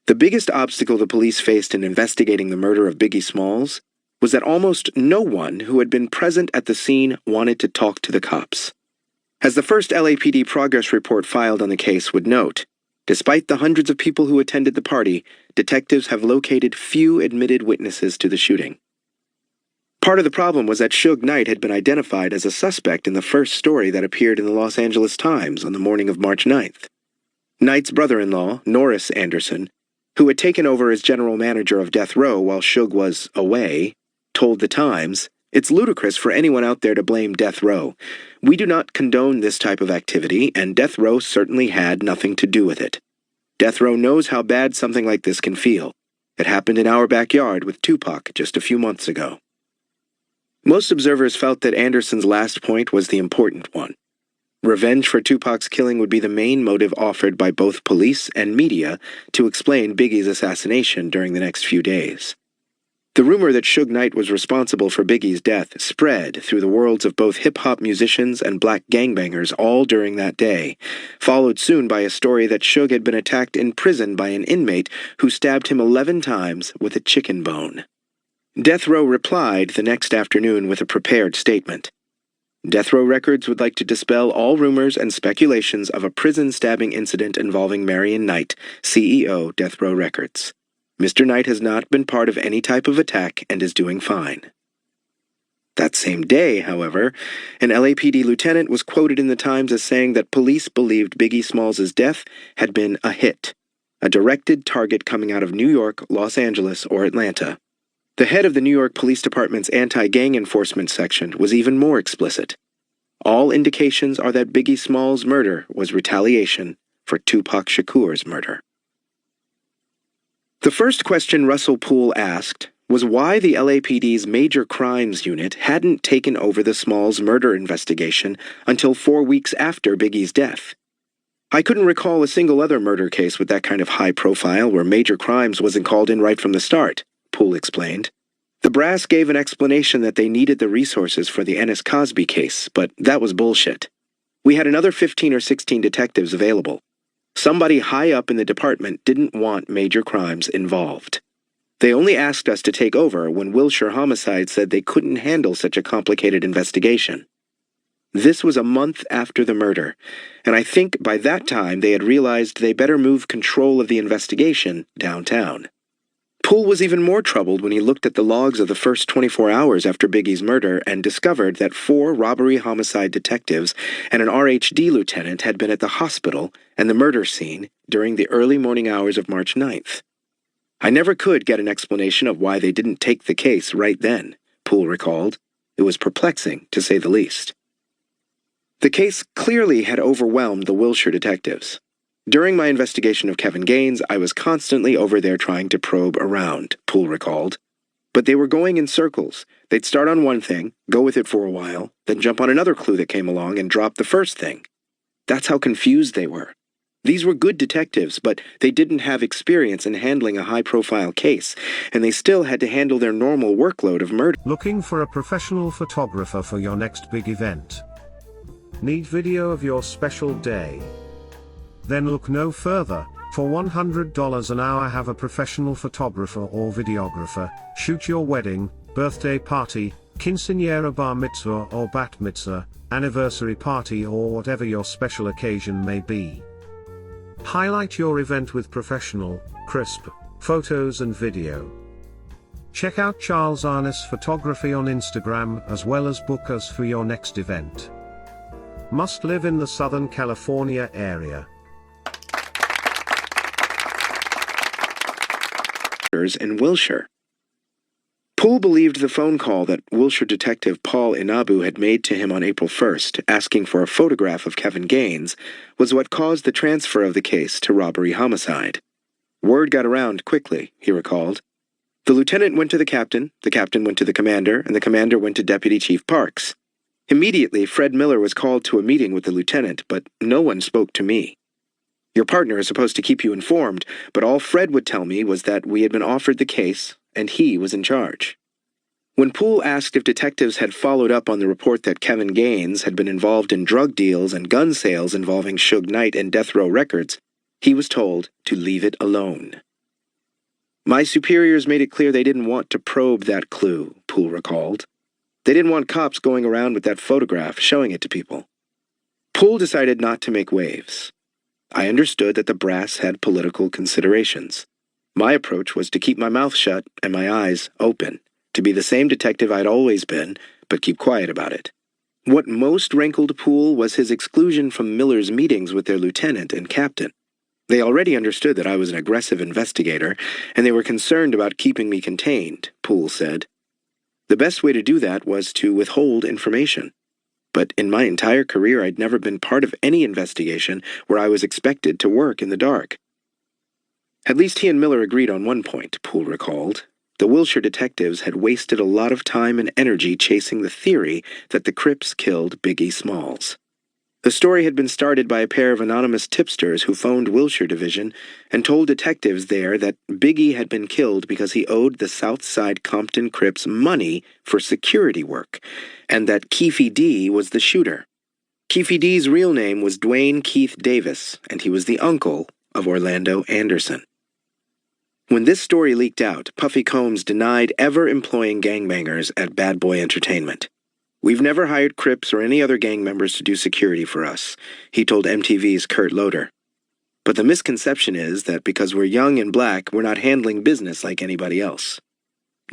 The biggest obstacle the police faced in investigating the murder of Biggie Smalls was that almost no one who had been present at the scene wanted to talk to the cops. As the first LAPD progress report filed on the case would note, despite the hundreds of people who attended the party, detectives have located few admitted witnesses to the shooting. Part of the problem was that Suge Knight had been identified as a suspect in the first story that appeared in the Los Angeles Times on the morning of March 9th. Knight's brother-in-law, Norris Anderson, who had taken over as general manager of Death Row while Suge was away, told the Times, "It's ludicrous for anyone out there to blame Death Row. We do not condone this type of activity, and Death Row certainly had nothing to do with it. Death Row knows how bad something like this can feel. It happened in our backyard with Tupac just a few months ago." Most observers felt that Anderson's last point was the important one. Revenge for Tupac's killing would be the main motive offered by both police and media to explain Biggie's assassination during the next few days. The rumor that Suge Knight was responsible for Biggie's death spread through the worlds of both hip-hop musicians and black gangbangers all during that day, followed soon by a story that Suge had been attacked in prison by an inmate who stabbed him 11 times with a chicken bone. Death Row replied the next afternoon with a prepared statement. Death Row Records would like to dispel all rumors and speculations of a prison stabbing incident involving Marion Knight, CEO, Death Row Records. Mr. Knight has not been part of any type of attack and is doing fine. That same day, however, an LAPD lieutenant was quoted in the Times as saying that police believed Biggie Smalls' death had been a hit, a directed target coming out of New York, Los Angeles, or Atlanta. The head of the New York Police Department's anti-gang enforcement section was even more explicit. All indications are that Biggie Smalls' murder was retaliation for Tupac Shakur's murder. The first question Russell Poole asked was why the LAPD's Major Crimes Unit hadn't taken over the Smalls murder investigation until 4 weeks after Biggie's death. "I couldn't recall a single other murder case with that kind of high profile where Major Crimes wasn't called in right from the start," Poole explained. The brass gave an explanation that they needed the resources for the Ennis Cosby case, but that was bullshit. We had another 15 or 16 detectives available. Somebody high up in the department didn't want Major Crimes involved. They only asked us to take over when Wilshire Homicide said they couldn't handle such a complicated investigation. This was a month after the murder, and I think by that time they had realized they better move control of the investigation downtown. Poole was even more troubled when he looked at the logs of the first 24 hours after Biggie's murder and discovered that 4 robbery-homicide detectives and an RHD lieutenant had been at the hospital and the murder scene during the early morning hours of March 9th. "I never could get an explanation of why they didn't take the case right then," Poole recalled. It was perplexing, to say the least. The case clearly had overwhelmed the Wilshire detectives. "During my investigation of Kevin Gaines, I was constantly over there trying to probe around," Poole recalled. "But they were going in circles. They'd start on one thing, go with it for a while, then jump on another clue that came along and drop the first thing. That's how confused they were. These were good detectives, but they didn't have experience in handling a high-profile case, and they still had to handle their normal workload of murder." Looking for a professional photographer for your next big event? Need video of your special day? Then look no further. For $100 an hour, have a professional photographer or videographer shoot your wedding, birthday party, quinceañera, bar mitzvah or bat mitzvah, anniversary party, or whatever your special occasion may be. Highlight your event with professional, crisp photos and video. Check out Charles Arness Photography on Instagram as well as book us for your next event. Must live in the Southern California area. In Wilshire. Poole believed the phone call that Wilshire detective Paul Inabu had made to him on April 1st, asking for a photograph of Kevin Gaines, was what caused the transfer of the case to robbery-homicide. "Word got around quickly," he recalled. "The lieutenant went to the captain went to the commander, and the commander went to Deputy Chief Parks. Immediately, Fred Miller was called to a meeting with the lieutenant, but no one spoke to me. Your partner is supposed to keep you informed, but all Fred would tell me was that we had been offered the case, and he was in charge." When Poole asked if detectives had followed up on the report that Kevin Gaines had been involved in drug deals and gun sales involving Suge Knight and Death Row Records, he was told to leave it alone. My superiors made it clear they didn't want to probe that clue, Poole recalled. They didn't want cops going around with that photograph, showing it to people. Poole decided not to make waves. I understood that the brass had political considerations. My approach was to keep my mouth shut and my eyes open, to be the same detective I'd always been, but keep quiet about it. What most rankled Poole was his exclusion from Miller's meetings with their lieutenant and captain. They already understood that I was an aggressive investigator, and they were concerned about keeping me contained, Poole said. The best way to do that was to withhold information. But in my entire career, I'd never been part of any investigation where I was expected to work in the dark. At least he and Miller agreed on one point, Poole recalled. The Wilshire detectives had wasted a lot of time and energy chasing the theory that the Crips killed Biggie Smalls. The story had been started by a pair of anonymous tipsters who phoned Wilshire Division and told detectives there that Biggie had been killed because he owed the South Side Compton Crips money for security work, and that Keefe D was the shooter. Keefe D's real name was Dwayne Keith Davis, and he was the uncle of Orlando Anderson. When this story leaked out, Puffy Combs denied ever employing gangbangers at Bad Boy Entertainment. "We've never hired Crips or any other gang members to do security for us," he told MTV's Kurt Loder. But the misconception is that because we're young and black, we're not handling business like anybody else.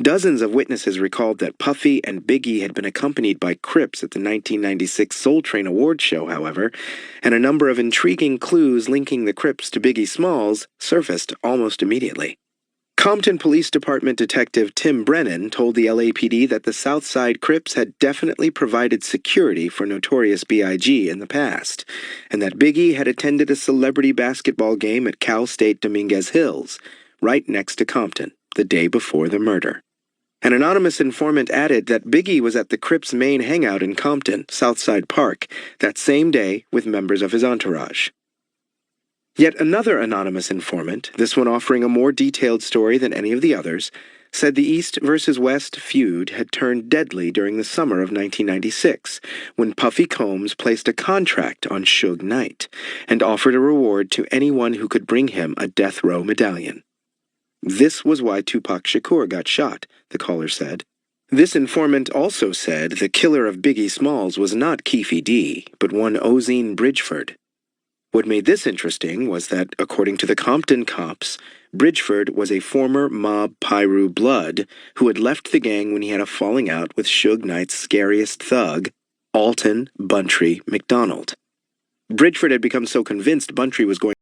Dozens of witnesses recalled that Puffy and Biggie had been accompanied by Crips at the 1996 Soul Train Awards show, however, and a number of intriguing clues linking the Crips to Biggie Smalls surfaced almost immediately. Compton Police Department Detective Tim Brennan told the LAPD that the Southside Crips had definitely provided security for Notorious B.I.G. in the past, and that Biggie had attended a celebrity basketball game at Cal State Dominguez Hills, right next to Compton, the day before the murder. An anonymous informant added that Biggie was at the Crips' main hangout in Compton, Southside Park, that same day with members of his entourage. Yet another anonymous informant, this one offering a more detailed story than any of the others, said the East versus West feud had turned deadly during the summer of 1996, when Puffy Combs placed a contract on Suge Knight and offered a reward to anyone who could bring him a death row medallion. This was why Tupac Shakur got shot, the caller said. This informant also said the killer of Biggie Smalls was not Keefe D, but one Ozine Bridgeford. What made this interesting was that, according to the Compton cops, Bridgeford was a former mob Piru blood who had left the gang when he had a falling out with Suge Knight's scariest thug, Alton Buntry McDonald. Bridgeford had become so convinced Buntry was going